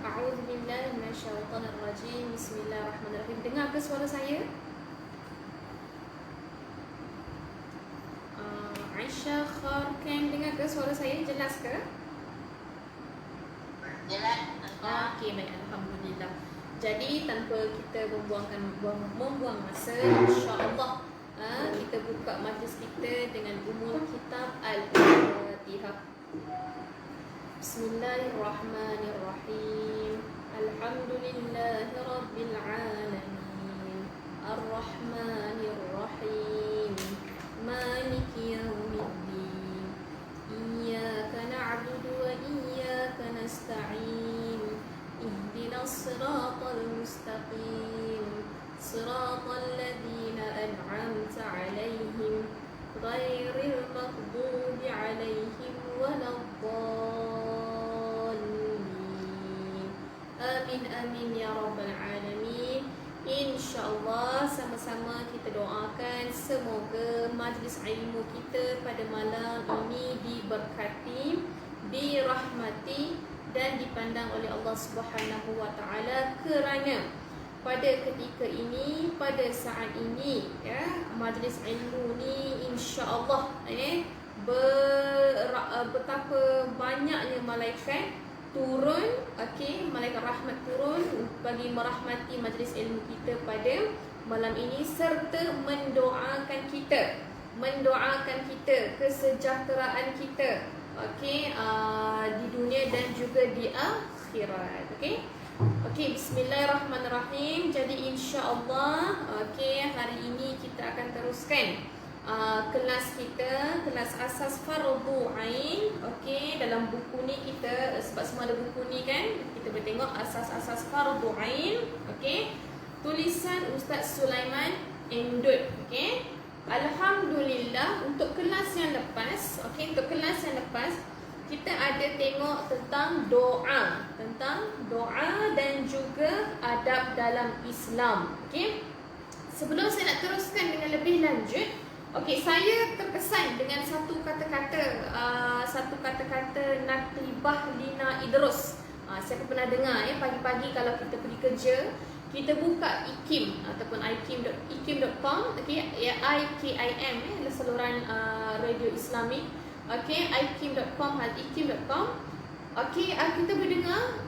A'udzubillahi minasyaitonirrajim. Bismillahirrahmanirrahim. Dengar ke suara saya? Aisyah Kharkan, dengar ke suara saya? Jelas ke? Jelas. Okey, baik, alhamdulillah. Jadi tanpa kita membuang masa, insya-Allah kita buka majlis kita dengan umul kitab Al-Fatihah. Bismillahirrahmanirrahim. Alhamdulillahi rabbil alamin. Ar-Rahmanir-Rahim. Maliki yaumiddin. Iyyaka na'budu wa iyyaka nasta'in. Ihdinas siratal mustaqim. Siratal ladzina an'amta 'alaihim ghairil maghdubi 'alaihim waladdallin. Amin amin ya rabbal alamin. InsyaAllah sama-sama kita doakan semoga majlis ilmu kita pada malam ini diberkati, dirahmati dan dipandang oleh Allah Subhanahu wa taala, kerana pada ketika ini, pada saat ini ya, majlis ilmu ni insya-Allah betapa banyaknya malaikat turun, okey, malaikat rahmat turun bagi merahmati majlis ilmu kita pada malam ini serta mendoakan kita kesejahteraan kita, okey, di dunia dan juga di akhirat. Okey, bismillahirrahmanirrahim. Jadi insya-Allah, okey, hari ini kita akan teruskan kelas kita, kelas asas fardu ain. Okey, dalam buku ni kita, sebab semua ada buku ni kan, kita boleh tengok asas-asas fardu ain. Okey, tulisan Ustaz Sulaiman Endut. Okey, alhamdulillah, untuk kelas yang lepas, okey, untuk kelas yang lepas kita ada tengok tentang doa dan juga adab dalam Islam. Okey, sebelum saya nak teruskan dengan lebih lanjut, okey, saya terkesan dengan satu kata-kata Naktibah Lina Idrus. Siapa pernah dengar ya, pagi-pagi kalau kita pergi kerja, kita buka ikim ataupun ikim.com, okey, ya, IKIM ya, saluran radio Islamik. Okey, ikim.com. Okey, kita boleh dengar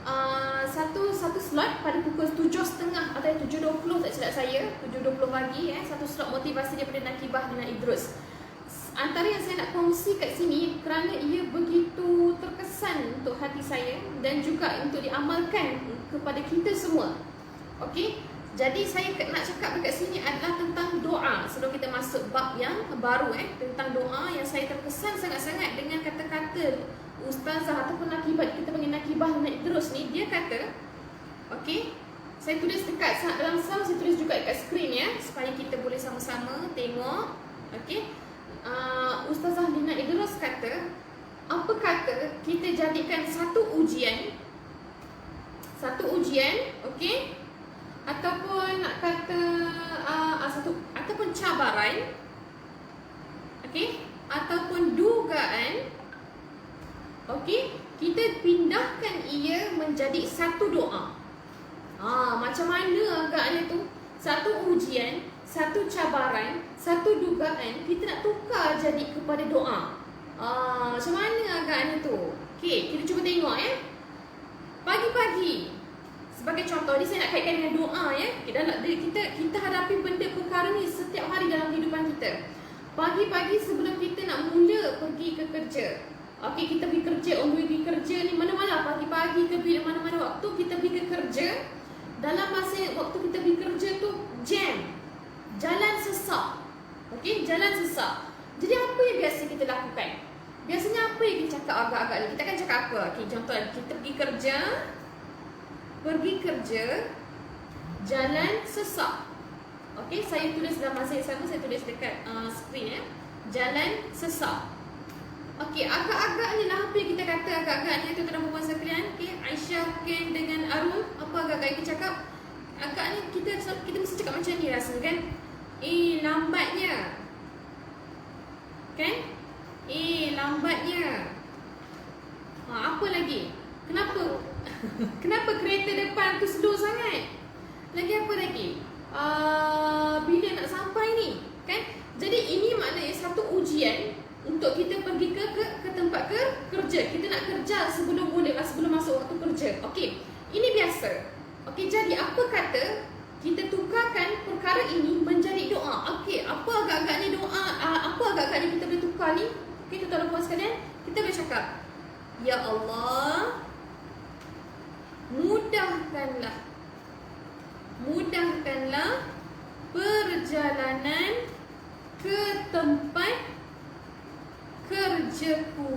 satu slot pada pukul 7.30 atau 7.20, tak silap saya, 7.20 pagi satu slot motivasi daripada Naktibah Lina Idrus. Antara yang saya nak kongsi kat sini kerana ia begitu terkesan untuk hati saya dan juga untuk diamalkan kepada kita semua. Okey, jadi saya nak cakap dekat sini adalah tentang doa. Sebelum kita masuk bab yang baru tentang doa, yang saya terkesan sangat-sangat dengan kata-kata Ustazah ataupun Nakibah, kita panggil Naktibah Lina Idrus ni. Dia kata, okey, saya tulis dekat dalam sound, saya tulis juga dekat skrin ya, supaya kita boleh sama-sama tengok. Okey, Ustazah Lina Idrus kata, apa kata kita jadikan satu ujian, okey, ataupun nak kata ataupun cabaran, okey, ataupun dugaan, okey, kita pindahkan ia menjadi satu doa. Macam mana agaknya tu? Satu ujian, satu cabaran, satu dugaan, kita nak tukar jadi kepada doa. Macam mana agaknya tu? Okey, kita cuba tengok ya. Pagi-pagi, sebagai contoh ni saya nak kaitkan dengan doa ya. Kita hadapi benda perkara ni setiap hari dalam kehidupan kita. Pagi-pagi sebelum kita nak mula pergi ke kerja, okey, kita pergi kerja, pergi kerja ni mana-mana, pagi-pagi ke bila mana-mana waktu kita pergi ke kerja. Dalam masa waktu kita pergi kerja tu jam, jalan sesak. Okey, jalan sesak. Jadi apa yang biasa kita lakukan? Biasanya apa yang kita cakap agak-agak ni? Kita akan cakap apa? Okey, contoh kita pergi kerja, jalan sesak. Okey, saya tulis dalam masa yang sama, saya tulis dekat skrin ya. Jalan sesak. Okey, agak-agaknya lah apa yang kita kata agak-agaknya tu dalam perempuan sekalian. Okey, Aisyah, Ken dengan Arul, apa agak-agak kita cakap? Agaknya kita mesti cakap macam ni rasa kan? Lambatnya. Kan? Lambatnya. Apa lagi? Kenapa? Kenapa kereta depan tu slow sangat? Lagi apa lagi? Bila nak sampai ni? Kan? Jadi ini maknanya satu ujian untuk kita pergi ke tempat kerja. Kita nak kerja sebelum masuk waktu kerja. Okey. Ini biasa. Okey, jadi apa kata kita tukarkan perkara ini menjadi doa. Okey, apa agak-agaknya doa? Apa agak-agaknya kita boleh tukar ni? Okey, tuan-tuan dan puan sekalian, kita boleh cakap, Ya Allah, mudahkanlah perjalanan ke tempat kerjaku.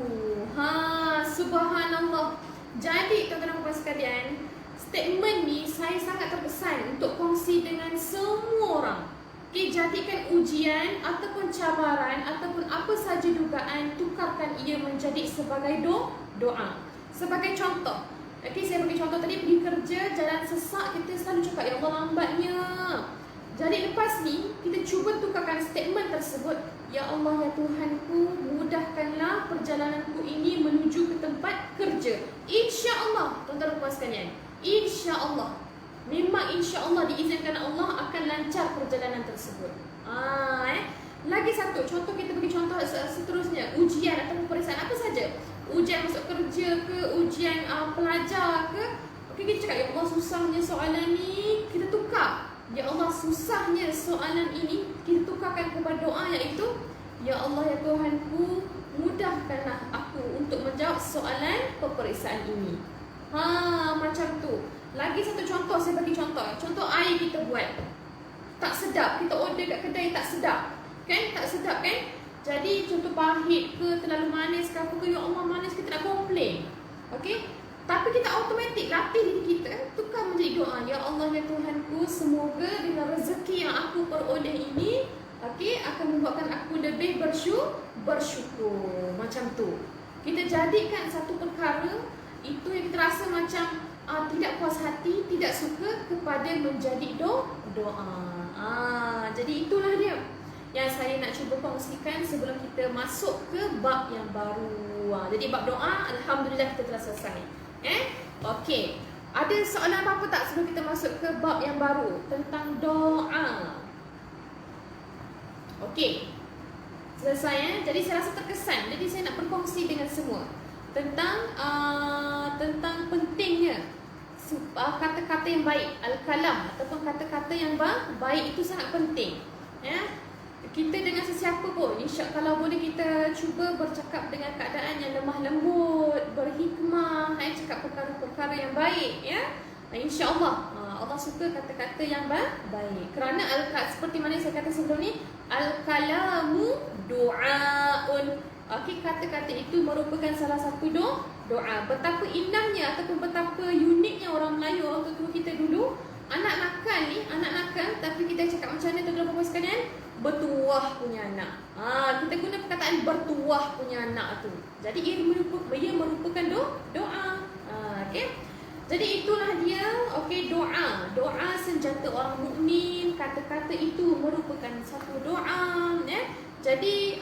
Subhanallah. Jadi tuan-tuan dan puan sekalian, statement ni saya sangat terkesan untuk kongsi dengan semua orang. Okay, jadikan ujian ataupun cabaran ataupun apa saja dugaan, tukarkan ia menjadi sebagai doa. Sebagai contoh, okay, saya bagi contoh tadi pergi kerja, jalan sesak, kita selalu cakap, Ya Allah lambatnya. Jadi lepas ni, kita cuba tukarkan statement tersebut, Ya Allah, ya Tuhanku, mudahkanlah perjalananku ini menuju ke tempat kerja. InsyaAllah, tuan-tuan dan puan sekalian, InsyaAllah, memang insyaAllah diizinkan Allah akan lancar perjalanan tersebut. Lagi satu, contoh kita bagi contoh seterusnya, ujian atau peperiksaan apa saja. Ujian masuk kerja ke, ujian pelajar ke. Okey, kita cakap, Ya Allah susahnya soalan ni, kita tukar. Ya Allah susahnya soalan ini, kita tukarkan kepada doa iaitu, Ya Allah ya Tuhanku, mudahkanlah aku untuk menjawab soalan peperiksaan ini. Macam tu. Lagi satu contoh, saya bagi contoh. Contoh air kita buat tak sedap, kita order kat kedai tak sedap. Kan? Tak sedap kan? Jadi contoh pahit ke, terlalu manis ke apa ke, Ya Allah manis, kita nak komplain. Okey? Tapi kita automatik latih diri kita tukar menjadi doa. Ya Allah ya Tuhanku, semoga dengan rezeki yang aku peroleh ini, okey, akan membuatkan aku lebih bersyukur. Macam tu. Kita jadikan satu perkara itu yang kita rasa macam tidak puas hati, tidak suka kepada menjadi doa. Jadi itulah dia yang saya nak cuba kongsikan sebelum kita masuk ke bab yang baru. Jadi bab doa, alhamdulillah kita telah selesai. Okey. Ada soalan apa-apa tak sebelum kita masuk ke bab yang baru tentang doa? Okey. Selesai Jadi saya rasa terkesan. Jadi saya nak berkongsi dengan semua tentang pentingnya kata-kata yang baik, al-kalam ataupun kata-kata yang baik itu sangat penting. Kita dengan sesiapa pun, kalau boleh kita cuba bercakap dengan keadaan yang lemah lembut, berhikmah, cakap perkara-perkara yang baik, InsyaAllah Allah suka kata-kata yang baik. Kerana seperti mana saya kata sebelum ni, al-kalamu du'aun. Okey, kata-kata itu merupakan salah satu doa. Betapa indahnya ataupun betapa uniknya orang Melayu, orang tua kita dulu, anak nakal, tapi kita cakap macam mana tuan-tuan puan sekalian? Bertuah punya anak. Kita guna perkataan bertuah punya anak tu. Jadi ia merupakan doa. Okey. Jadi itulah dia, okey, doa. Doa senjata orang mukmin. Kata-kata itu merupakan satu doa, Jadi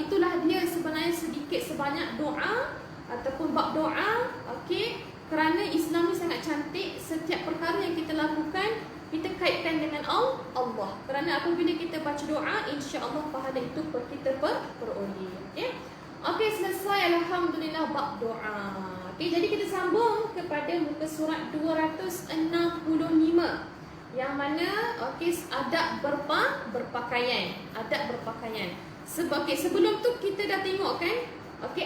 itulah dia sebenarnya sedikit sebanyak doa ataupun bab doa. Okey. Kerana Islam ni sangat cantik, setiap perkara yang kita lakukan kita kaitkan dengan Allah. Kerana apabila kita baca doa, insya-Allah pahala itu kita peroleh. Okey, selesai alhamdulillah bab doa. Okey, jadi kita sambung kepada muka surat 265. Yang mana adab berpakaian. Adab berpakaian. Sebelum tu kita dah tengok kan?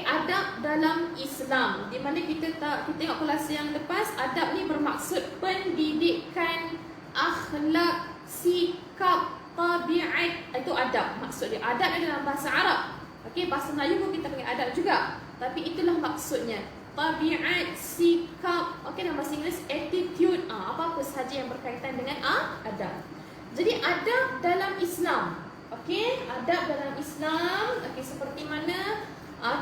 Adab dalam Islam. Di mana kita tengok kelas yang lepas, adab ni bermaksud pendidikan, akhlak, sikap, tabiat. Itu adab maksud dia. Adab ni dalam bahasa Arab. Bahasa Melayu pun kita panggil adab juga. Tapi itulah maksudnya. Tabiat, sikap, dalam bahasa Inggeris attitude, apa-apa sahaja yang berkaitan dengan adab. Jadi adab dalam Islam. Adab dalam Islam, seperti mana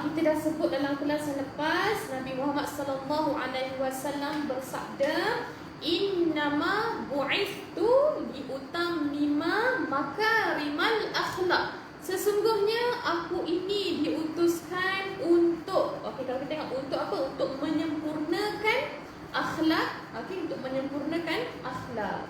kita dah sebut dalam kelas yang lepas, Nabi Muhammad sallallahu alaihi wasallam bersabda, innama bu'ithtu liutammima makarimal akhlak. Sesungguhnya aku ini diutuskan untuk, kalau kita tengok untuk apa? Untuk menyempurnakan akhlak, okey, untuk menyempurnakan akhlak.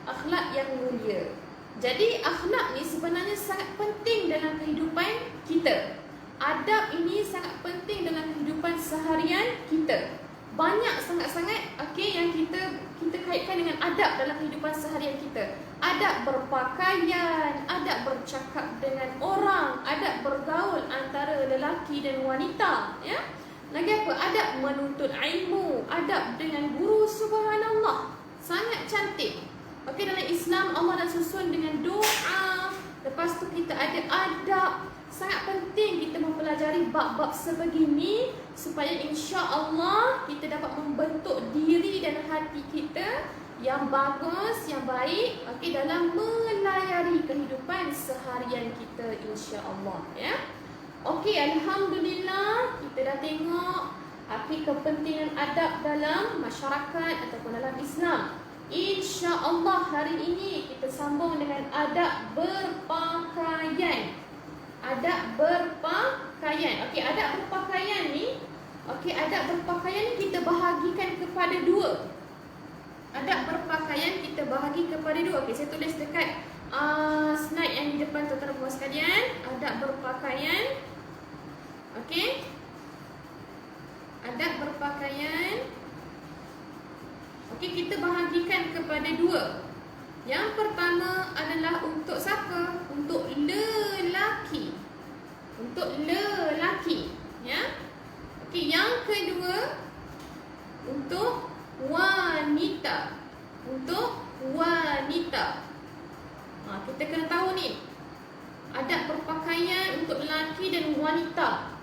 Akhlak yang mulia. Jadi akhlak ni sebenarnya sangat penting dalam kehidupan kita. Adab ini sangat penting dalam kehidupan seharian kita. Banyak sangat-sangat yang kita kaitkan dengan adab dalam kehidupan seharian kita. Adab berpakaian, adab bercakap dengan orang, adab bergaul antara lelaki dan wanita, ya. Lagi apa? Adab menuntut ilmu, adab dengan guru, subhanallah. Sangat cantik. Dalam Islam Allah dah susun dengan doa. Lepas tu kita ada adab. Sangat penting kita mempelajari bab-bab sebegini supaya insya-Allah kita dapat membentuk diri dan hati kita yang bagus, yang baik, dalam melayari kehidupan seharian kita insya-Allah, ya. Alhamdulillah kita dah tengok kepentingan adab dalam masyarakat ataupun dalam Islam. InsyaAllah hari ini kita sambung dengan adab berpakaian. Adab berpakaian. Adab berpakaian ni, adab berpakaian ni kita bahagikan kepada dua. Adab berpakaian kita bahagi kepada dua. Saya tulis dekat slide yang di depan tuan-tuan dan puan sekalian. Adab berpakaian. Adab berpakaian. Kita bahagikan kepada dua. Yang pertama adalah untuk siapa? Untuk lelaki. Untuk lelaki, ya. Yang kedua untuk wanita. Untuk wanita. Kita kena tahu ni. Adab berpakaian untuk lelaki dan wanita.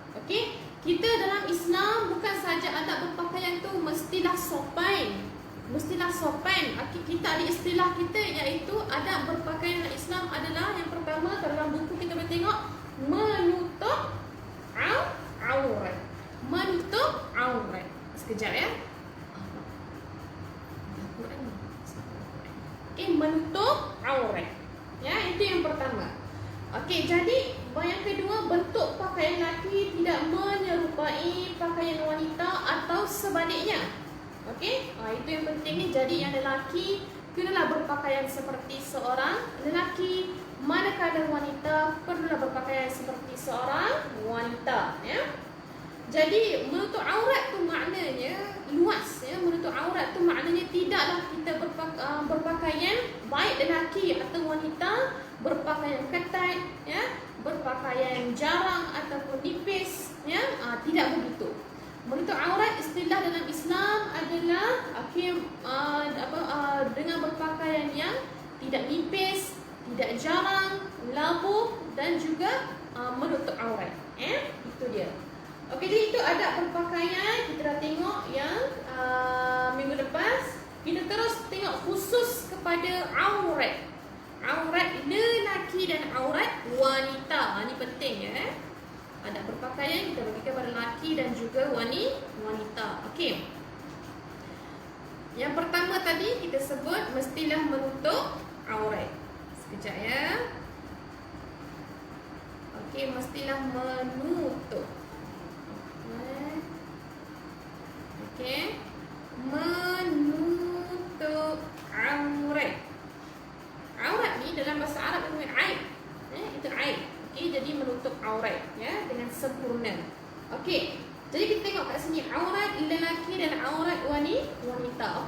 Kita dalam Islam bukan saja adab berpakaian tu mestilah sopan. Mestilah sopan. Kita ada istilah kita iaitu adab berpakaian dalam Islam adalah yang pertama dalam buku kita boleh tengok menutup aurat. Menutup aurat. Sekejap ya. Menutup aurat. Ya, itu yang pertama. Jadi yang kedua, bentuk pakaian lelaki tidak menyerupai pakaian wanita atau sebaliknya. Itu yang penting ni. Jadi yang lelaki kenalah berpakaian seperti seorang lelaki, manakala wanita perlulah berpakaian seperti seorang wanita, ya. Jadi menutup aurat tu maknanya luas, ya. Menutup aurat tu maknanya tidaklah kita berpakaian baik lelaki atau wanita berpakaian ketat, ya, berpakaian jarang ataupun nipis, ya. Tidak begitu. Menutup aurat istilah dalam Islam adalah dengan berpakaian yang tidak nipis, tidak jarang, labuh dan juga menutup aurat. Itu dia. Jadi itu adab berpakaian. Kita dah tengok yang minggu lepas. Kita terus tengok khusus kepada aurat. Aurat lelaki dan aurat wanita. Ini penting, ya. Adab berpakaian kita bagi kepada lelaki dan juga wanita. Yang pertama tadi kita sebut mestilah menutup aurat. Sekejap, ya. Mestilah menutup. Menutup aurat. Aurat ni dalam bahasa Arab namanya aib. Itu aib. Jadi menutup aurat, ya, dengan sempurna. Jadi kita tengok kat sini aurat lelaki dan aurat wanita.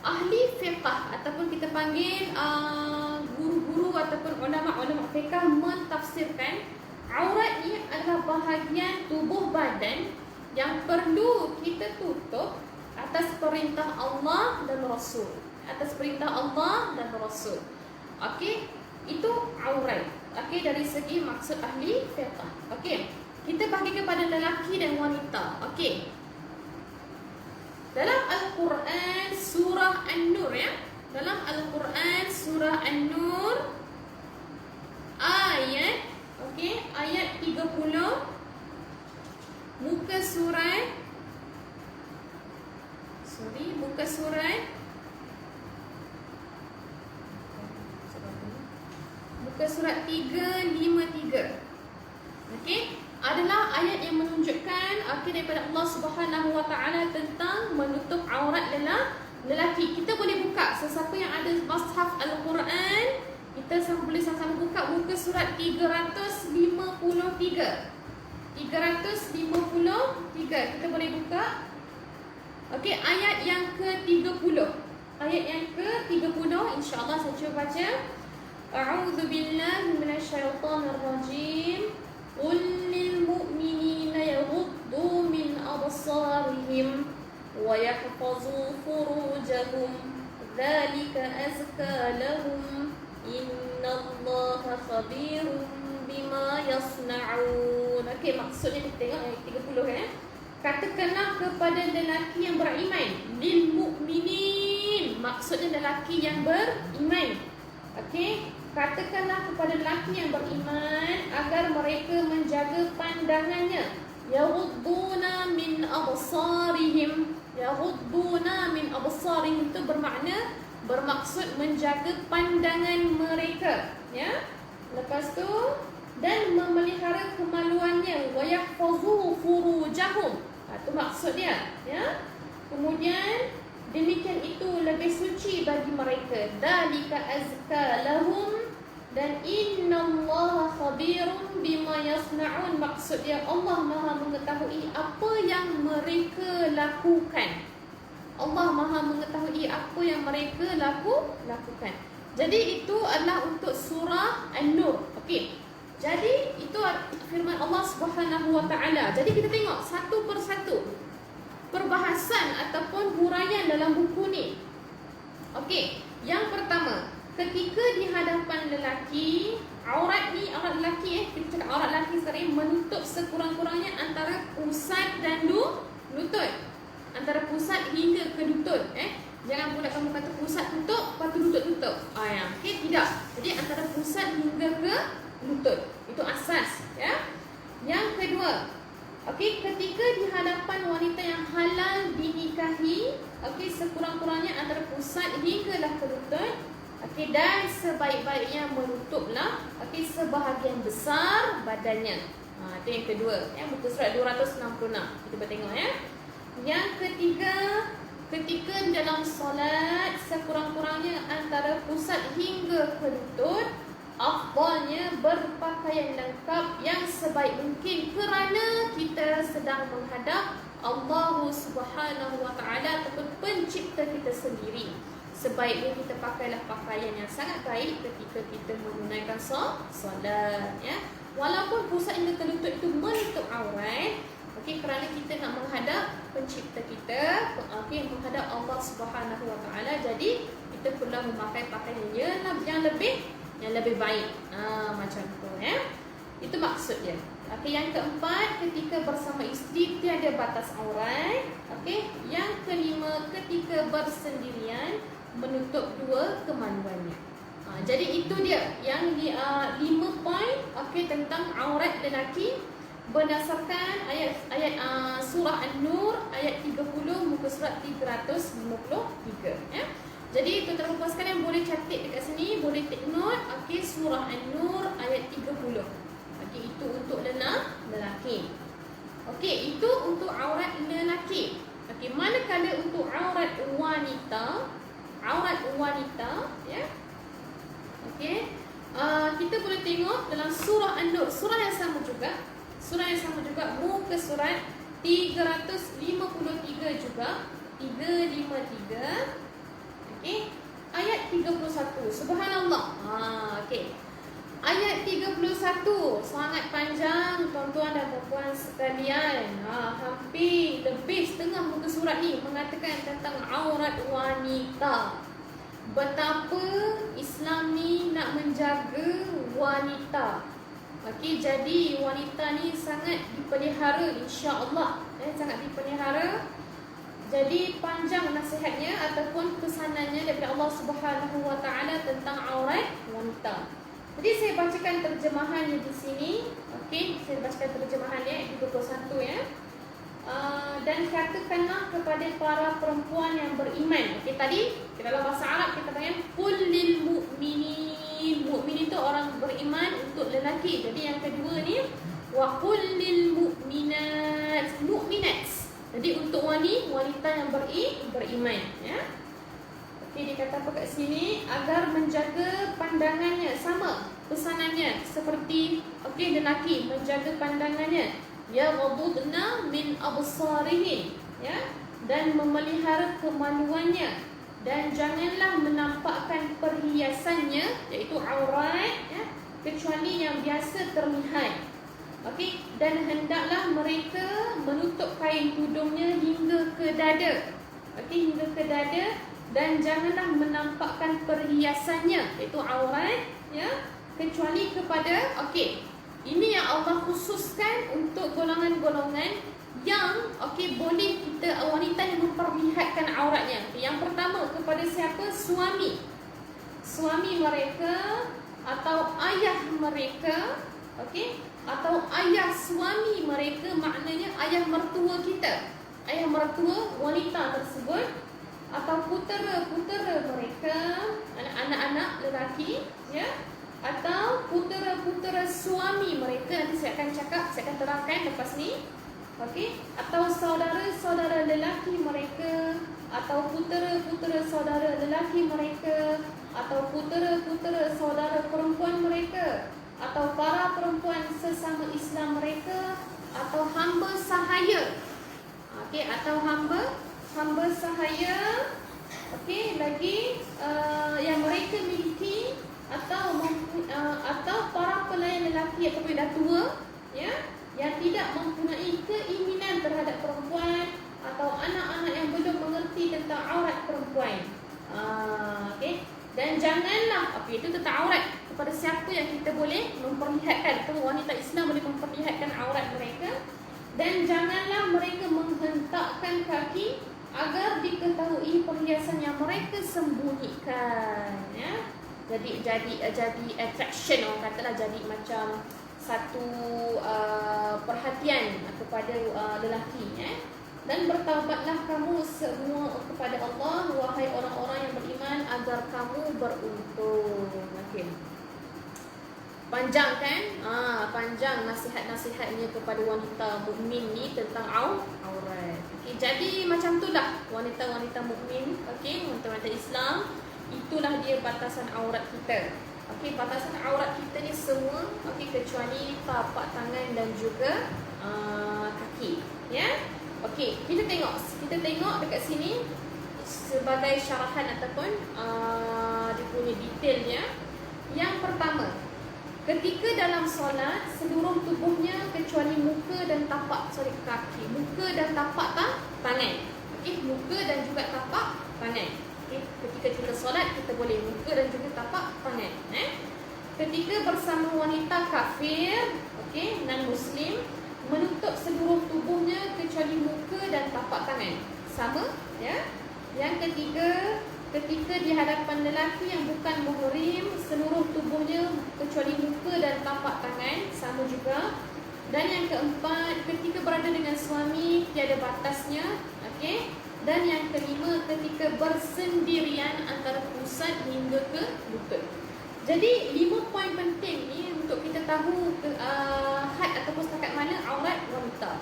Ahli fiqh ataupun kita panggil guru-guru ataupun ulama-ulama fiqh mentafsirkan aurat ni adalah bahagian tubuh badan yang perlu kita tutup atas perintah Allah dan Rasul. Atas perintah Allah dan Rasul. Itu aurat. Dari segi maksud ahli fiqh. Kita bagi kepada lelaki dan wanita. Dalam Al-Quran surah An-Nur, ya. Dalam Al-Quran surah An-Nur ayat ayat 30 muka surat muka surat 353. adalah ayat yang menunjukkan daripada Allah Subhanahu Wa Taala tentang menutup aurat lelaki. Kita boleh buka, sesiapa yang ada mushaf Al-Quran, kita boleh sama-sama buka muka surat 353. 353 kita boleh buka. Okey, ayat yang ke-30. Ayat yang ke-30 insya-Allah saya cuba baca. A'udzu billahi minasyaitonir rajim. Qul lil mu'minina yaghuddu min absarihim wa yahfazu furujahum dzalika azka lahum innallaha khabirun bima yasna'un. Okey, maksudnya kita tengok ayat 30 Katakanlah kepada lelaki yang beriman, lil mu'minin, maksudnya lelaki yang beriman. Okey, katakanlah kepada lelaki yang beriman agar mereka menjaga pandangannya. Yaghudduna min absarihim. Yaghudduna min absarihim itu bermaksud menjaga pandangan mereka, ya. Lepas tu dan memelihara kemaluannya, wa yahfazu furujahum. Itu maksud dia, ya. Kemudian demikian itu lebih suci bagi mereka. Dalika azka lahum, dan innallaha khabirun bima yasna'un. Maksud dia Allah Maha mengetahui apa yang mereka lakukan. Allah Maha mengetahui apa yang mereka lakukan. Jadi itu adalah untuk surah An-Nur. Okey. Jadi itu firman Allah Subhanahu Wa Taala. Jadi kita tengok satu persatu perbahasan ataupun huraian dalam buku ni. Okey, yang pertama, ketika di hadapan lelaki, aurat lelaki kita cakap aurat lelaki sekarang menutup sekurang-kurangnya antara pusat dan lutut. Antara pusat hingga ke lutut, Jangan pula kamu kata pusat tutup, lepas tu lutut tutup. Okey, tidak. Jadi antara pusat hingga ke lutut. Itu asas, ya. Yang kedua, okey, ketika di hadapan wanita yang halal dinikahi, okey, sekurang-kurangnya antara pusat hinggalah ke lutut. Okey, dan sebaik-baiknya menutuplah sebahagian besar badannya. Itu yang kedua, muka surat 266. Kita bertengok, ya. Yang ketiga, ketika dalam solat sekurang-kurangnya antara pusat hingga ke lutut, afdalnya berpakaian lengkap yang sebaik mungkin kerana kita sedang menghadap Allah Subhanahu Wa Taala ataupun pencipta kita sendiri. Sebaiknya kita pakailah pakaian yang sangat baik ketika kita menggunakan solat, ya. Walaupun pusat hingga ke lutut itu menutup aurat, okey, kerana kita nak menghadap pencipta kita, menghadap Allah Subhanahu Wa Taala, jadi kita perlu memakai pakaian yang lebih baik. Macam tu, ya. Itu maksudnya. Okey, yang keempat, ketika bersama isteri tiada batas aurat. Okey, yang kelima, ketika bersendirian menutup dua kemaluannya. Jadi itu dia yang 5 poin tentang aurat lelaki berdasarkan ayat surah An-Nur ayat 30 muka surat 353, ya. Jadi tuan-tuan puan sekalian boleh catat dekat sini, boleh take note. Surah An-Nur ayat 30. Itu untuk lelaki. Itu untuk aurat lelaki. Manakala untuk aurat wanita, ya. Kita boleh tengok dalam surah An-Nur, surah yang sama juga, muka surat 353 juga, 353. Ayat 31. Subhanallah. Ayat 31 sangat panjang tuan-tuan dan puan sekalian. Hampir lebih setengah muka surat ni mengatakan tentang aurat wanita. Betapa Islam ni nak menjaga wanita. Jadi wanita ni sangat dipelihara, insya-Allah, sangat dipelihara. Jadi panjang nasihatnya ataupun pesanannya daripada Allah Subhanahu Wa Taala tentang aurat wanita. Jadi saya bacakan terjemahannya di sini. Saya bacakan terjemahannya ayat 21, ya. Dan katakanlah kepada para perempuan yang beriman. Tadi dalam bahasa Arab kita katakan qul lil mu'minin. Mukmin itu orang beriman untuk lelaki. Jadi yang kedua ni Wa qul lil mu'minat. Jadi untuk wanita yang beriman, ya. Okey, dia kata apa kat sini? Agar menjaga pandangannya, sama pesanannya seperti lelaki menjaga pandangannya, ya ghadudna min absarihin, ya, dan memelihara kemaluannya, dan janganlah menampakkan perhiasannya iaitu aurat, ya, kecuali yang biasa terlihat. Okey, dan hendaklah mereka menutup kain tudungnya hingga ke dada. Okey, hingga ke dada, dan janganlah menampakkan perhiasannya iaitu aurat, ya, kecuali kepada ini yang Allah khususkan untuk golongan-golongan yang boleh kita, wanita yang memperlihatkan auratnya. Yang pertama, kepada siapa? Suami mereka atau ayah mereka, atau ayah suami mereka, maknanya ayah mertua kita, ayah mertua wanita tersebut, atau putera-putera mereka, anak-anak lelaki, ya, atau putera-putera suami mereka. Nanti saya akan terangkan lepas ni. Atau saudara-saudara lelaki mereka, atau putera-putera saudara lelaki mereka, atau putera-putera saudara perempuan mereka, atau para perempuan sesama Islam mereka, atau hamba sahaya. Atau hamba sahaya. Lagi yang mereka miliki, atau para pelayan lelaki ataupun dah tua, ya, yang tidak mempunyai keinginan terhadap perempuan, atau anak-anak yang belum mengerti tentang aurat perempuan. Dan janganlah, itu tentang aurat, kepada siapa yang kita boleh memperlihatkan, atau wanita Islam boleh memperlihatkan aurat mereka. Dan janganlah mereka menghentakkan kaki agar diketahui perhiasan yang mereka sembunyikan, ya. Jadi attraction, orang katalah, jadi macam satu perhatian kepada lelaki, ya. Dan bertaubatlah kamu semua kepada Allah, wahai orang-orang yang beriman, agar kamu beruntung. Panjang kan? Panjang nasihat-nasihatnya kepada wanita mukmin ni tentang aurat. Jadi macam itulah wanita-wanita mukmin, wanita-wanita Islam, itulah dia batasan aurat kita. Batasan aurat kita ni semua, kecuali tapak tangan dan juga kaki, ya. Kita tengok dekat sini sebagai syarahan ataupun dia punya detailnya. Yang pertama, ketika dalam solat, seluruh tubuhnya kecuali muka dan tapak kaki, muka dan tapak tangan. Muka dan juga tapak tangan. Ketika kita solat, kita boleh muka dan juga tapak tangan. Ketika bersama wanita kafir, non-Muslim, menutup seluruh tubuhnya kecuali muka dan tapak tangan. Sama, ya. Yang ketiga, ketika di hadapan lelaki yang bukan muhrim, seluruh tubuhnya kecuali muka dan tapak tangan. Sama juga. Dan yang keempat, ketika berada dengan suami, tiada batasnya. Dan yang kelima, ketika bersendirian antara pusat hingga ke lutut. Jadi 5 poin penting ni untuk kita tahu had ataupun setakat mana aurat wanita.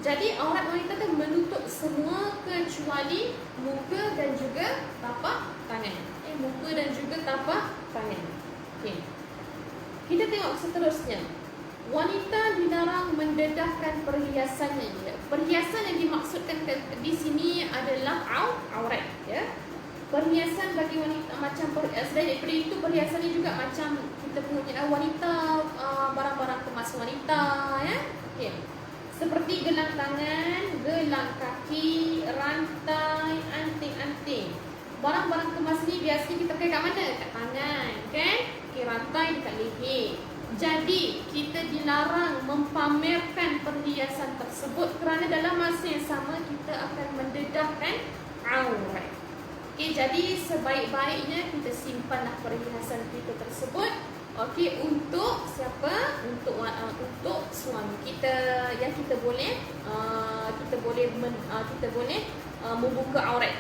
Jadi aurat wanita tu menutup semua kecuali muka dan juga tapak tangan. Muka dan juga tapak tangan. Kita tengok seterusnya. Wanita dilarang mendedahkan perhiasannya. Perhiasan yang dimaksudkan di sini adalah aurat, ya. Perhiasan bagi wanita macam selain daripada itu, perhiasan ni juga macam kita punya wanita, barang-barang kemas wanita, ya. Seperti gelang tangan, gelang kaki, rantai, anting-anting. Barang-barang kemas ni biasanya kita pakai kat mana? Kat tangan, kan? Rantai dekat leher. Jadi kita dilarang mempamerkan perhiasan tersebut kerana dalam masa yang sama kita akan mendedahkan aurat. Jadi sebaik-baiknya kita simpanlah perhiasan kita tersebut. Untuk siapa? Untuk suami kita, yang kita boleh membuka aurat.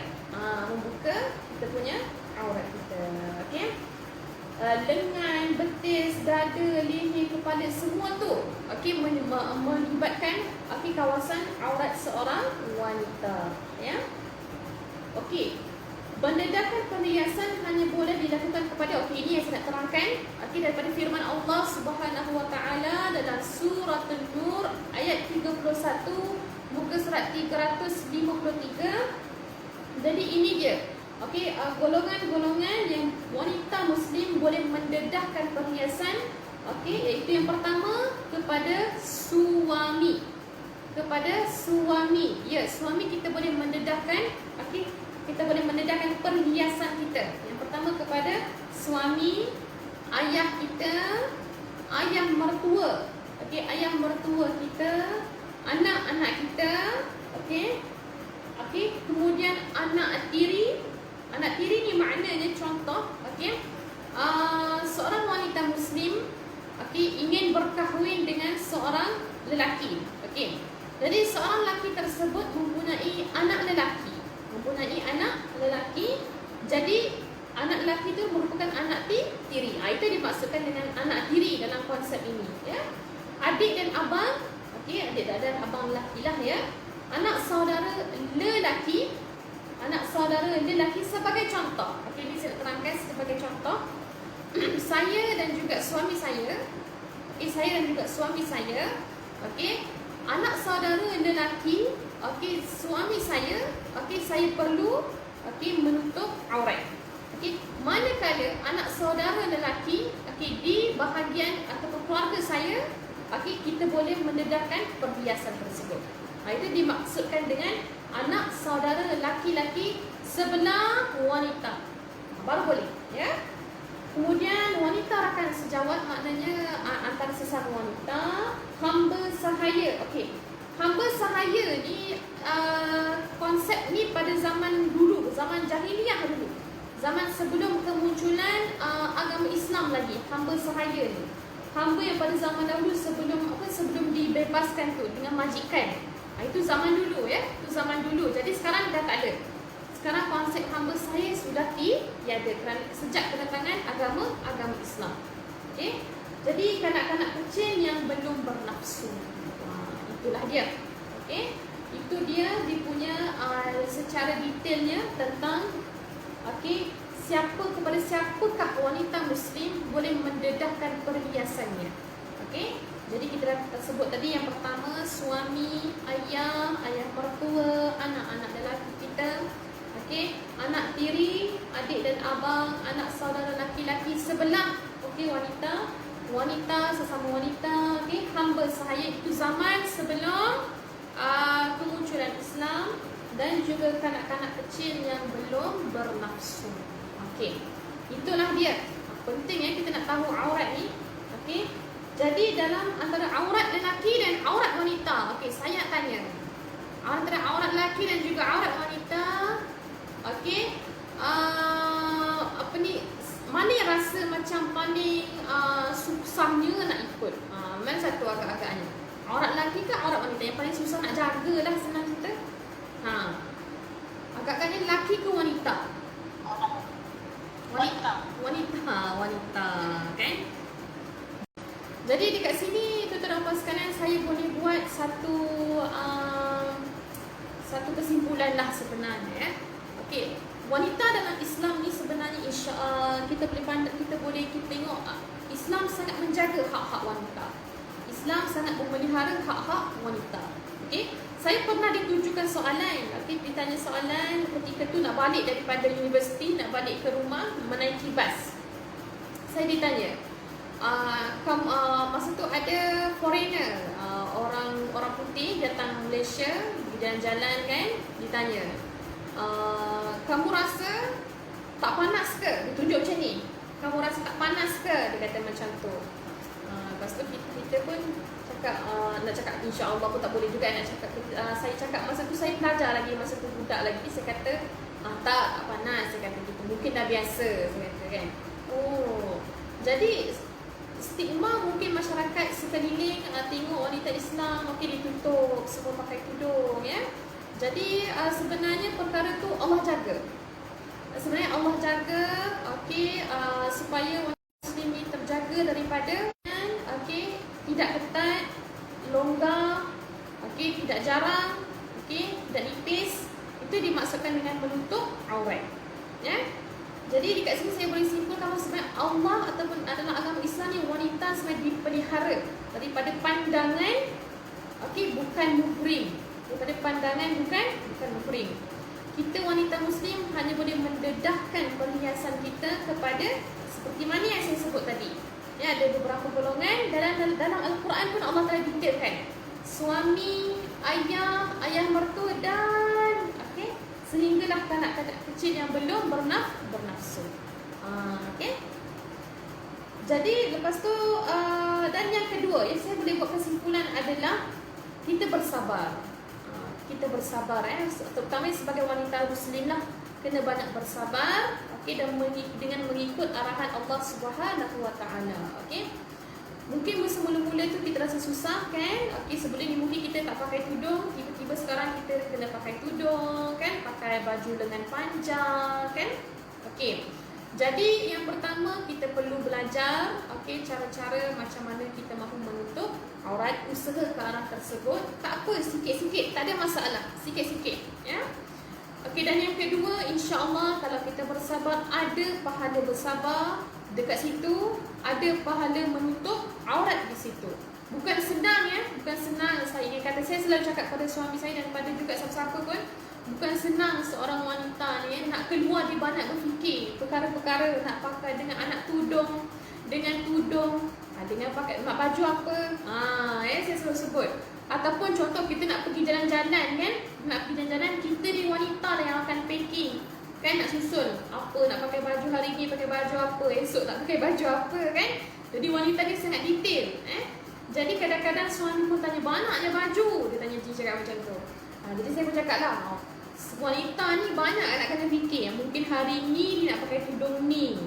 Membuka kita punya aurat kita. Lengan, betis, dada, leher, kepada semua tu, okey, melibatkan kawasan aurat seorang wanita, ya. Okey. Pendedahan perhiasan hanya boleh dilakukan kepada, okey, ini yang saya nak terangkan, okey, daripada firman Allah Subhanahu wa taala dalam surah An-Nur ayat 31 muka surat 353. Jadi ini dia. Okey, golongan-golongan yang wanita muslim boleh mendedahkan perhiasan, okey, iaitu yang pertama kepada suami. Kepada suami. Ya, suami kita boleh mendedahkan, okey, kita boleh mendedahkan perhiasan kita. Yang pertama kepada suami, ayah kita, ayah mertua. Okey, ayah mertua kita, anak-anak kita, okey. Okey, kemudian anak tiri. Anak tiri ni maknanya contoh, okey. Seorang wanita muslim, okey, ingin berkahwin dengan seorang lelaki. Okey. Jadi seorang lelaki tersebut mempunyai anak lelaki. Jadi anak lelaki itu merupakan anak tiri. Itu dimaksudkan dengan anak tiri dalam konsep ini, ya. Adik dan abang, okey, adik dan abang lelaki lah, ya. Anak saudara lelaki sebagai contoh. Okey, ini saya terangkan sebagai contoh. Saya dan juga suami saya. Okey, saya dan juga suami saya. Okey, anak saudara lelaki, okey, suami saya, okey, saya perlu, okey, menutup aurat. Okey, manakala anak saudara lelaki, okey, di bahagian ataupun keluarga saya, okey, kita boleh mendedahkan perhiasan tersebut. Itu dimaksudkan dengan anak saudara lelaki-lelaki sebelah wanita. Baru boleh, ya. Kemudian wanita rakan sejawat, maknanya antara sesama wanita, hamba sahaya. Okey. Hamba sahaya ni konsep ni pada zaman dulu, zaman jahiliyah dulu. Zaman sebelum kemunculan agama Islam lagi, hamba sahaya ni. Hamba yang pada zaman dahulu sebelum dibebaskan tu dengan majikan. Itu zaman dulu, ya. Itu zaman dulu. Jadi sekarang dah tak ada. Sekarang konsep hamba sahaya sudah tiada kerana sejak kedatangan agama Islam. Okey. Jadi kanak-kanak kecil yang belum bernafsu. Itulah dia. Okey. Itu dia punya secara detailnya tentang, okey, kepada siapakah wanita muslim boleh mendedahkan perhiasannya. Okey. Jadi kita dah sebut tadi yang pertama suami, ayah mertua, anak-anak lelaki kita. Okey, anak tiri, adik dan abang, anak saudara laki-laki sebelah, okey, wanita, sesama wanita, okey, hamba sahaya. Itu zaman sebelum kemunculan Islam dan juga kanak-kanak kecil yang belum bernafsu. Okey, itulah dia. Penting, ya, kita nak tahu aurat ni. Okey, jadi dalam antara aurat lelaki dan aurat wanita, okey, saya nak tanya, antara aurat lelaki dan juga aurat wanita, okey, mana yang rasa macam paling susahnya nak ikut? Mana satu agak-agaknya? Aurat lelaki ke aurat wanita yang paling susah nak jaga lah, senang cerita? Agak-agaknya lelaki ke wanita? Wanita, kan? Jadi dekat sini tuan-tuan dan puan sekalian, saya boleh buat satu kesimpulan lah sebenarnya, ya. Okey, wanita dalam Islam ni sebenarnya kita boleh tengok Islam sangat menjaga hak-hak wanita. Islam sangat memelihara hak-hak wanita. Okey, saya pernah ditujukan soalan, ditanya soalan ketika tu nak balik daripada universiti, nak balik ke rumah menaiki bas. Saya ditanya, masa tu ada foreigner, orang putih datang Malaysia, jalan-jalan kan, ditanya, kamu rasa tak panas ke? Dia tunjuk macam ni. Kamu rasa tak panas ke? Dia kata macam tu. Lepas tu kita pun cakap, nak cakap insya-Allah aku tak boleh juga nak cakap. Saya cakap masa tu saya pelajar lagi, masa tu budak lagi. Saya kata tak panas, saya kata gitu. Mungkin dah biasa, saya kata kan. Jadi stigma mungkin masyarakat sekeliling tengok wanita Islam, okey, ditutup, semua pakai tudung, ya. Jadi sebenarnya perkara tu Allah jaga. Sebenarnya Allah jaga, okey, supaya wanita Muslim ini terjaga daripada, okey, longgar, okey, tidak jarang, okey, tidak nipis. Itu dimaksudkan dengan menutup aurat. Ya. Jadi dekat sini saya boleh simpulkan bahawa sebenarnya Allah ataupun adalah agama Islam ni wanita sebenarnya dipelihara daripada pandangan, okey, bukan muhrim. Daripada pandangan bukan muhrim. Kita wanita muslim hanya boleh mendedahkan perhiasan kita kepada seperti mana yang saya sebut tadi. Ya, ada beberapa golongan dalam Al-Quran pun Allah telah detailkan. Suami, ayah mertua dan sehinggalah kanak-kanak kecil yang belum bernafsu. Okey. Jadi lepas tu dan yang kedua yang saya boleh buat kesimpulan adalah kita bersabar. Kita bersabar terutama sebagai wanita muslim lah, kena banyak bersabar, okey, dan dengan mengikut arahan Allah Subhanahu Wa Taala. Okey. Mungkin mula-mula tu kita rasa susah kan. Okey, sebelum ni mungkin kita tak pakai tudung, tiba-tiba sekarang kita kena pakai tudung kan, pakai baju lengan panjang kan. Okey. Jadi yang pertama kita perlu belajar, okey, cara-cara macam mana kita mahu menutup aurat, usaha ke arah tersebut. Tak apa, sikit-sikit, tak ada masalah, sikit-sikit ya. Okey, dan yang kedua, insya-Allah kalau kita bersabar, ada pahala bersabar dekat situ, ada pahala menutup aurat di situ. Bukan senang ya, bukan senang. Saya ingin kata, saya selalu cakap pada suami saya dan pada juga siapa-siapa pun, bukan senang seorang wanita ni nak keluar di banyak berfikir perkara-perkara, nak pakai dengan anak tudung, dengan pakai nak baju apa. Saya selalu sebut. Ataupun contoh kita nak pergi jalan-jalan kan, nak pergi jalan-jalan, kita ni wanita lah yang akan packing kan, nak susun apa, nak pakai baju hari ni, pakai baju apa, esok nak pakai baju apa kan. Jadi wanita ni sangat detail. Jadi kadang-kadang suami pun tanya, banyaknya baju, dia tanya, cakap macam tu. Jadi saya pun cakap lah, wanita ni banyak nak kena fikir. Mungkin hari ni dia nak pakai tudung ni,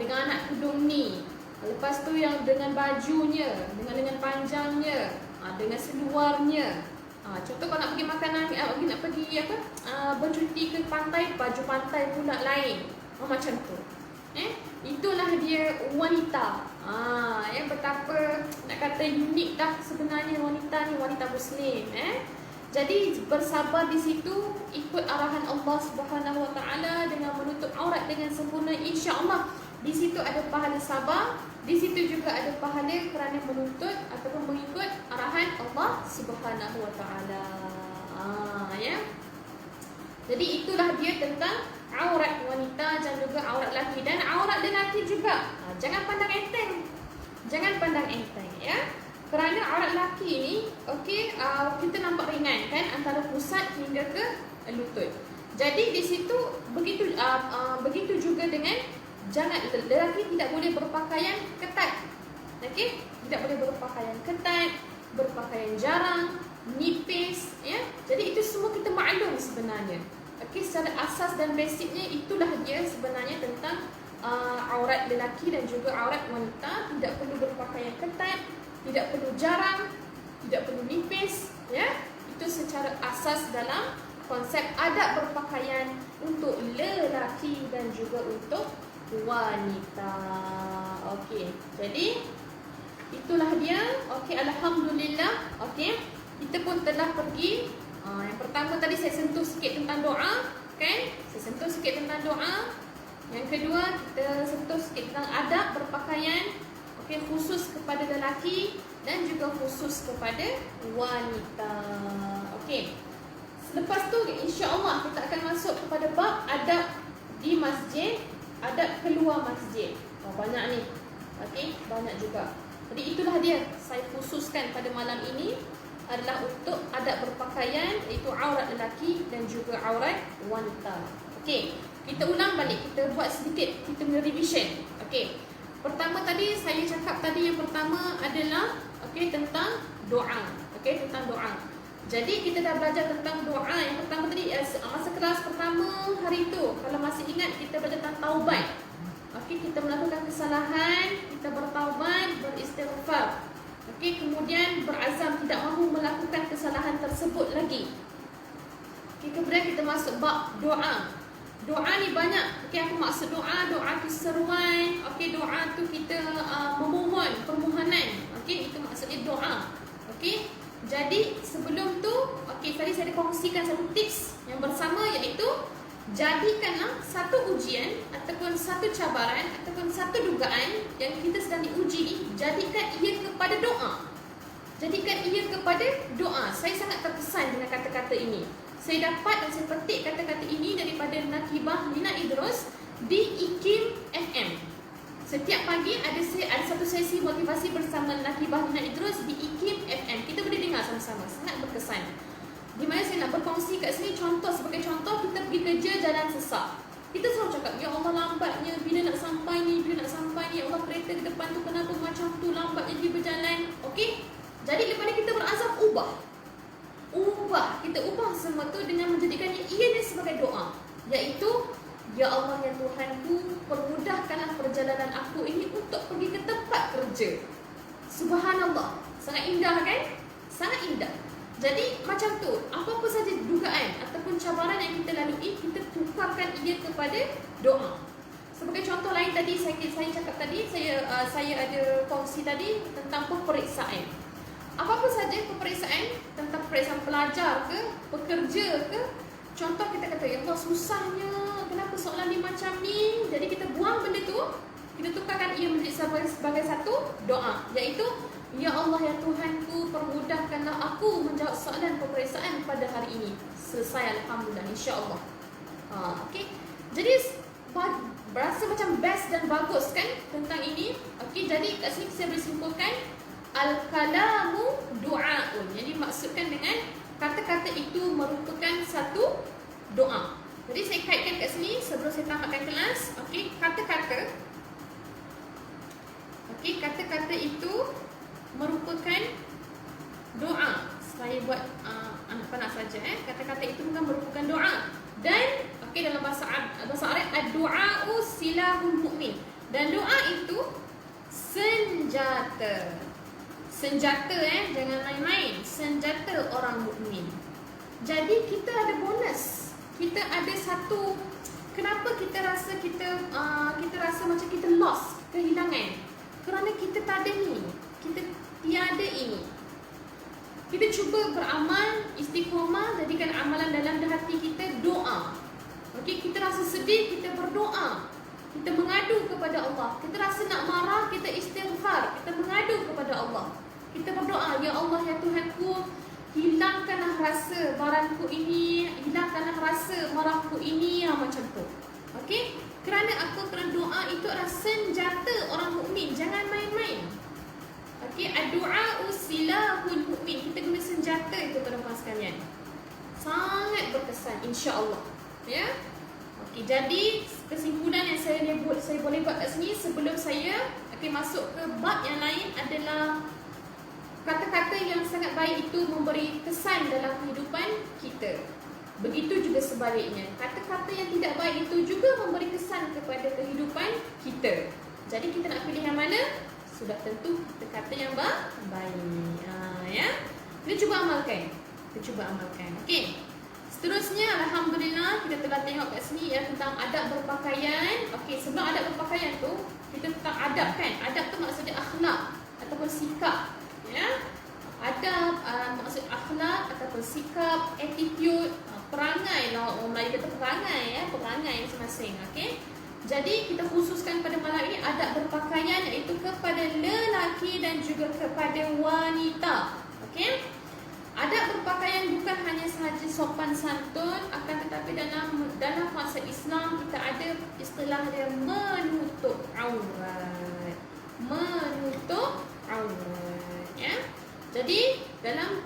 dengan anak tudung ni, lepas tu yang dengan bajunya, dengan lengan panjangnya, dengan seluarnya. Contoh kalau nak pergi makanan, nak pergi bercuti ke pantai, baju pantai pula lain. Macam tu. Itulah dia wanita. Betapa nak kata unik dah sebenarnya wanita ni, wanita muslim. Jadi bersabar di situ, ikut arahan Allah Subhanahu Wa Taala dengan menutup aurat dengan sempurna, insya-Allah di situ ada pahala sabar, di situ juga ada pahala kerana menuntut ataupun mengikut arahan Allah Subhanahu Wa Taala. Ya. Jadi itulah dia tentang aurat wanita dan juga aurat lelaki, dan aurat lelaki juga. Jangan pandang enteng. Jangan pandang enteng ya. Kerana aurat lelaki ni, okey, kita nampak ringan kan, antara pusat hingga ke lutut. Jadi di situ begitu juga dengan lelaki tidak boleh berpakaian ketat. Okey, tidak boleh berpakaian ketat, berpakaian jarang, nipis ya. Jadi itu semua kita maklum sebenarnya. Okey, secara asas dan basicnya itulah dia sebenarnya tentang aurat lelaki dan juga aurat wanita. Tidak perlu berpakaian ketat, tidak perlu jarang, tidak perlu nipis ya. Itu secara asas dalam konsep adab berpakaian untuk lelaki dan juga untuk wanita. Okey. Jadi itulah dia. Okey, alhamdulillah. Okey. Kita pun telah pergi. Yang pertama tadi saya sentuh sikit tentang doa, kan? Saya sentuh sikit tentang doa. Yang kedua kita sentuh sikit tentang adab berpakaian. Okey, khusus kepada lelaki dan juga khusus kepada wanita. Okey. Selepas tu insya-Allah kita akan masuk kepada bab adab di masjid, adab keluar masjid. Banyak ni. Okey, banyak juga. Jadi itulah dia saya khususkan pada malam ini adalah untuk adab berpakaian, iaitu aurat lelaki dan juga aurat wanita. Okey, kita ulang balik, kita buat sedikit, kita revision. Okey. Pertama tadi saya cakap tadi yang pertama adalah tentang doa. Okey, tentang doa. Jadi kita dah belajar tentang doa. Yang pertama tadi masa kelas pertama hari itu, kalau masih ingat kita belajar tentang taubat. Okey, kita melakukan kesalahan, kita bertaubat, beristighfar. Okey, kemudian berazam tidak mahu melakukan kesalahan tersebut lagi. Okey, kemudian kita masuk bab doa. Doa ni banyak. Okey, aku maksud doa keseruan. Okey, doa tu kita memohon permohonan. Okey, itu maksudnya doa. Okey. jadikanlah satu ujian ataupun satu cabaran ataupun satu dugaan yang kita sedang diuji ni, jadikan ia kepada doa. Jadikan ia kepada doa. Saya sangat terkesan dengan kata-kata ini. Saya dapat dan saya petik kata-kata ini daripada Nakibah Lina Idrus di IKIM FM. Setiap pagi ada satu sesi motivasi bersama Nakibah Lina Idrus di IKIM FM. Kita boleh dengar sama-sama. Sangat berkesan. Di mana saya nak berkongsi kat sini sebagai contoh, kita pergi kerja jalan sesak. Kita selalu cakap, ya Allah lambatnya, bila nak sampai ni, ya Allah kereta di depan tu kenapa macam tu, lambatnya dia berjalan. Okey? Jadi lepas ni kita berazam kita ubah semua tu dengan menjadikannya ianya sebagai doa, iaitu, ya Allah ya Tuhanku, permudahkanlah perjalanan aku ini untuk pergi ke tempat kerja. Subhanallah. Sangat indah kan? Sangat indah. Jadi macam tu, apa-apa saja dugaan ataupun cabaran yang kita lalui, kita tukarkan ia kepada doa. Sebagai contoh lain tadi, saya cakap tadi, saya ada kongsi tadi tentang peperiksaan. Apa-apa saja peperiksaan, tentang peperiksaan pelajar ke, pekerja ke, contoh kita kata, ya Allah susahnya, kenapa soalan ni macam ni. Jadi kita buang benda tu, kita tukarkan ia menjadi sebagai satu doa, iaitu, ya Allah ya Tuhanku, permudahkanlah aku menjawab soalan peperiksaan pada hari ini. Selesai alhamdulillah, insya-Allah. Okey. Jadi berasa macam best dan bagus kan tentang ini. Okey, jadi kat sini saya boleh simpulkan al-kalamu du'aun. Jadi maksudkan dengan kata-kata itu merupakan satu doa. Jadi saya kaitkan kat sini sebelum saya tamatkan kelas. Okey, kata-kata itu merupakan doa. Saya buat anak panah saja. Kata-kata itu bukan merupakan doa. Dan okey, dalam bahasa Arab, ad-du'a'u silahul mu'min. Dan doa itu senjata. Senjata jangan main-main. Senjata orang mukmin. Jadi kita ada bonus. Kita ada satu. Kenapa kita rasa macam kita lost, kehilangan? Kerana kita tak ada ni. Kita tiada ini. Kita cuba beramal, istiqomah, jadikan amalan dalam hati kita doa. Okey, kita rasa sedih, kita berdoa. Kita mengadu kepada Allah. Kita rasa nak marah, kita istighfar. Kita mengadu kepada Allah. Kita berdoa, ya Allah ya Tuhanku, hilangkanlah rasa marahku ini, hilangkanlah rasa marahku ini, macam tu. Okey? Kerana doa itu adalah senjata orang mukmin. Jangan main-main. Okey, ad-du'a'u silahul mu'min. Kita guna senjata itu, tuan-tuan sekalian. Sangat berkesan, insya-Allah. Ya. Okey, jadi kesimpulan yang saya boleh buat kat sini sebelum saya masuk ke bab yang lain adalah kata-kata yang sangat baik itu memberi kesan dalam kehidupan kita. Begitu juga sebaliknya, kata-kata yang tidak baik itu juga memberi kesan kepada kehidupan kita. Jadi kita nak pilih yang mana? Sudah tentu kita kata yang baik. Ya. Kita cuba amalkan. Okey. Seterusnya, alhamdulillah, kita telah tengok kat sini tentang adab berpakaian. Okey, sebelum adab berpakaian tu, kita tentang adab kan. Adab tu maksudnya akhlak ataupun sikap. Ya. Adab maksud akhlak ataupun sikap, attitude, perangai lah. Orang Melayu kata perangai perangai masing-masing. Okey. Jadi kita khususkan pada malam ini adab berpakaian, iaitu kepada lelaki dan juga kepada wanita. Okey. Adab berpakaian bukan hanya sahaja sopan santun, akan tetapi dalam konsep Islam kita ada istilah dia menutup aurat. Ya. Jadi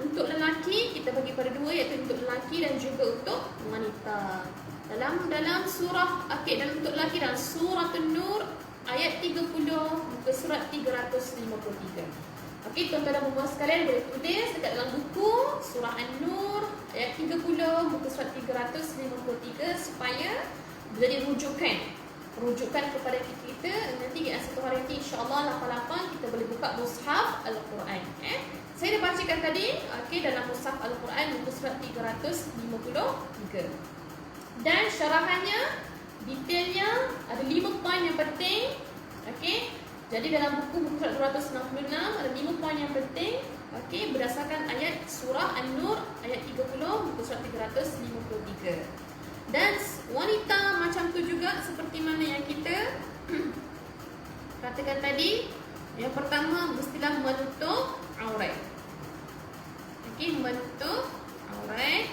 untuk lelaki kita bagi pada dua, iaitu untuk lelaki dan juga untuk wanita. Dalam surah dalam untuk lelaki dalam surah An-Nur ayat 30 muka surat 353. Okey, tuan-tuan dan puan sekalian boleh tulis dekat dalam buku surah An-Nur ayat 30 muka surat 353 supaya jadi rujukan kepada kita. Nanti satu hari nanti insya-Allah lapang-lapang kita boleh buka mushaf Al-Quran. Saya dah bacakan tadi dalam mushaf Al-Quran muka surat 353. Dan syarahannya, detailnya ada 5 poin yang penting. Okey. Jadi dalam buku surat 266 ada 5 poin yang penting. Okey, berdasarkan ayat surah An-Nur ayat 30 muka surat 353. Dan wanita macam tu juga seperti mana yang kita katakan tadi. Yang pertama mestilah menutup aurat. Okey, menutup aurat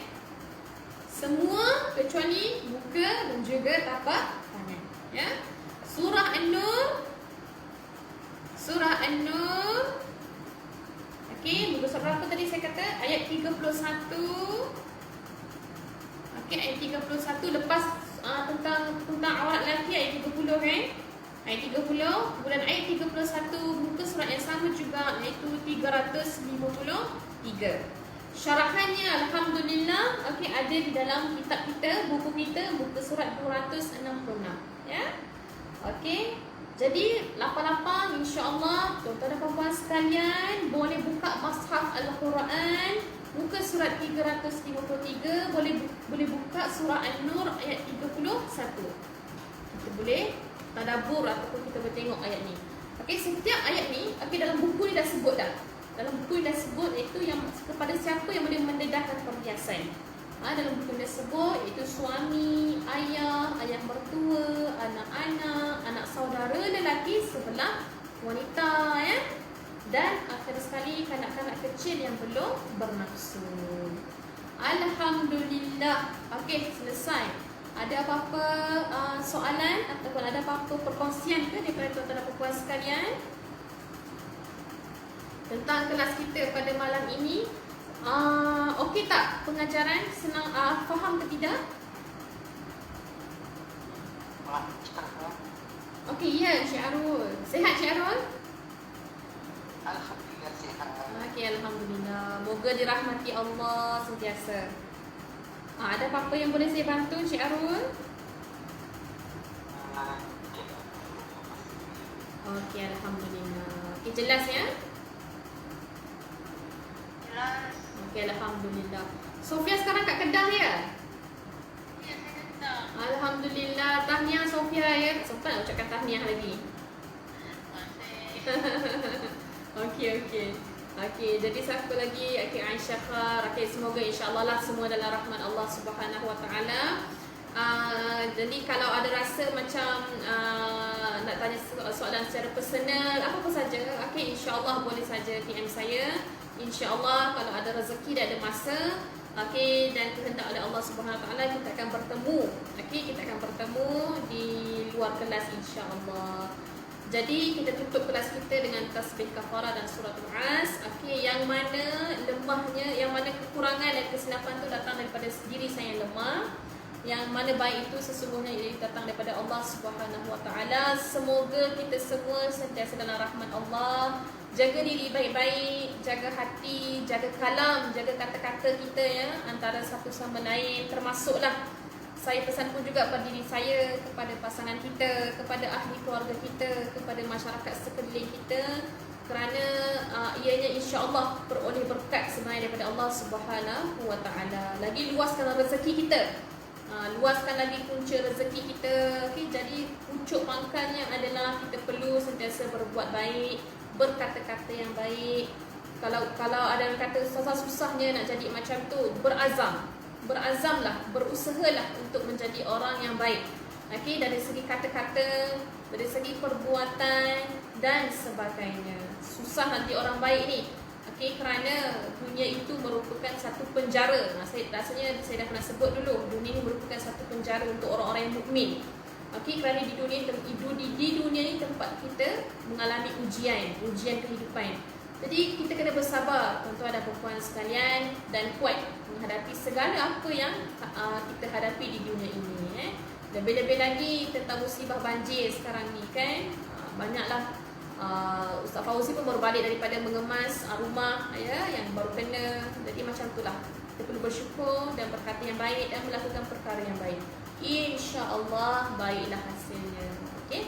semua kecuali muka dan juga tapak tangan, ya. Surah An-Nur. Surah An-Nur. Okey, muka surah apa tadi saya kata? Ayat 31. Okey, ayat 31 lepas tentang aurat lelaki ayat 30 kan? Ayat 30, kemudian ayat 31 muka surat yang sama juga iaitu 353. Syarahannya alhamdulillah okey ada di dalam kitab kita, buku kita, muka surat 266, ya. Okey. Jadi lapang-lapang insya-Allah tuan-tuan dan puan-puan sekalian boleh buka mushaf Al-Quran muka surat 353, boleh buka surah An-Nur ayat 31. Kita boleh tadabbur ataupun kita bertengok ayat ni. Okey, setiap ayat ni okey dalam buku ni dah sebut dah. Dalam buku ni dah sebut iaitu yang kepada siapa yang boleh mendedahkan perhiasan. Dalam buku dia sebut iaitu suami, ayah, ayah mertua, anak-anak, anak saudara lelaki sebelah wanita, ya. Dan akhir sekali kanak-kanak kecil yang belum bernafsu. Alhamdulillah. Okey, selesai. Ada apa-apa soalan ataupun ada apa-apa perkongsian ke daripada tuan-tuan dan puan-puan sekalian tentang kelas kita pada malam ini? Okey tak pengajaran? Senang faham ke tidak? Okey, ya Cik Arul. Sihat Cik Arul? Alhamdulillah sihat. Okey, alhamdulillah. Moga dirahmati Allah sentiasa. Ada apa-apa yang boleh saya bantu Cik Arul? Okey, alhamdulillah. Okey, jelas ya? Jelas. Okey, alhamdulillah. Sofia sekarang kat Kedah ya? Ya, saya Kedah. Alhamdulillah. Tahniah Sofia ya. Sempat nak ucapkan tahniah lagi. Okey. Okey, jadi siapa lagi? Okey, Aisyah Khar. Okey, semoga insya-Allah lah semua dalam rahmat Allah Subhanahu Wa Taala. Jadi kalau ada rasa macam nak tanya soalan secara personal apa-apa saja, okey insya-Allah boleh saja DM saya. InsyaAllah kalau ada rezeki dan ada masa, okey, dan kehendak oleh Allah Subhanahu Wa Taala kita akan bertemu. Okey, kita akan bertemu di luar kelas insya-Allah. Jadi kita tutup kelas kita dengan tasbih kafarah dan surah Al-As. Okey, yang mana lemahnya, yang mana kekurangan dan kesilapan itu datang daripada diri saya yang lemah. Yang mana baik itu sesungguhnya ia datang daripada Allah Subhanahu Wa Taala. Semoga kita semua sentiasa dalam rahmat Allah. Jaga diri baik-baik, jaga hati, jaga kalam, jaga kata-kata kita ya antara satu sama lain. Termasuklah saya pesan pun juga pada diri saya, kepada pasangan kita, kepada ahli keluarga kita, kepada masyarakat sekeliling kita, kerana ianya insya-Allah beroleh berkat sebenarnya daripada Allah Subhanahu Wa Taala. Lagi luaskan rezeki kita. Luaskan lagi punca rezeki kita. Okay, jadi pucuk pangkalnya adalah kita perlu sentiasa berbuat baik, berkata-kata yang baik. Kalau ada yang kata susah-susahnya nak jadi macam tu, berazamlah, berusahalah untuk menjadi orang yang baik. Okey, dari segi kata-kata, dari segi perbuatan dan sebagainya. Susah nanti orang baik ni. Okey, kerana dunia itu merupakan satu penjara. Rasanya saya dah pernah sebut dulu, dunia ini merupakan satu penjara untuk orang-orang yang mukmin. Okey, kerana di dunia ini tempat kita mengalami ujian kehidupan. Jadi kita kena bersabar tuan-tuan dan puan-puan sekalian dan kuat menghadapi segala apa yang kita hadapi di dunia ini. Lebih-lebih lagi tentang musibah banjir sekarang ni kan. Banyaklah Ustaz Fauzi pun baru balik daripada mengemas rumah ya yang baru kena. Jadi macam itulah. Kita perlu bersyukur dan berkata yang baik dan melakukan perkara yang baik. InsyaAllah baiklah hasilnya. Okey.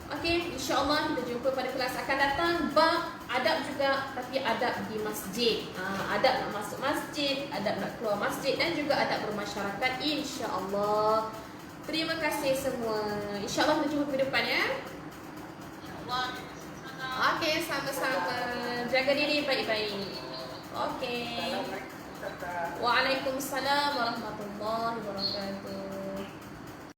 Okey, insya-Allah kita jumpa pada kelas akan datang. Bab adab juga, tapi adab di masjid. Adab nak masuk masjid, adab nak keluar masjid dan juga adab bermasyarakat insya-Allah. Terima kasih semua. Insya-Allah kita jumpa minggu depan ya. InsyaAllah. Okey, sama-sama. Jaga diri baik-baik. Okey. Waalaikumsalam warahmatullahi